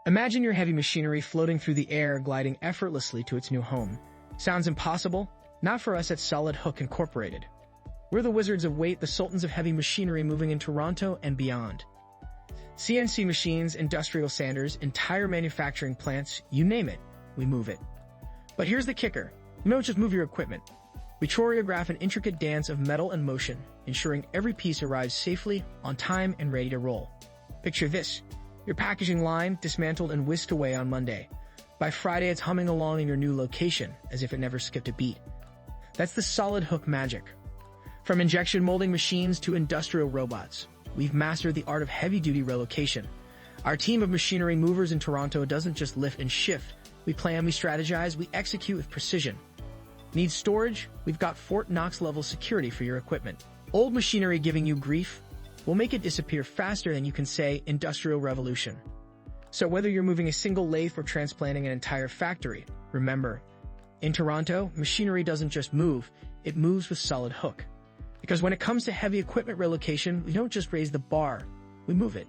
Imagine your heavy machinery floating through the air, gliding effortlessly to its new home. Sounds impossible? Not for us at Solid Hook Incorporated. We're the wizards of weight, the sultans of heavy machinery moving in Toronto and beyond. CNC machines, industrial sanders, entire manufacturing plants, you name it, we move it. But here's the kicker. We don't just move your equipment. We choreograph an intricate dance of metal and motion, ensuring every piece arrives safely, on time, and ready to roll. Picture this. Your packaging line dismantled and whisked away on Monday. By Friday, it's humming along in your new location, as if it never skipped a beat. That's the Solid Hook magic. From injection molding machines to industrial robots, we've mastered the art of heavy-duty relocation. Our team of machinery movers in Toronto doesn't just lift and shift. We plan, we strategize, we execute with precision. Need storage? We've got Fort Knox-level security for your equipment. Old machinery giving you grief? We'll make it disappear faster than you can say industrial revolution. So whether you're moving a single lathe or transplanting an entire factory, remember, in Toronto, machinery doesn't just move, it moves with Solid Hook. Because when it comes to heavy equipment relocation, we don't just raise the bar, we move it.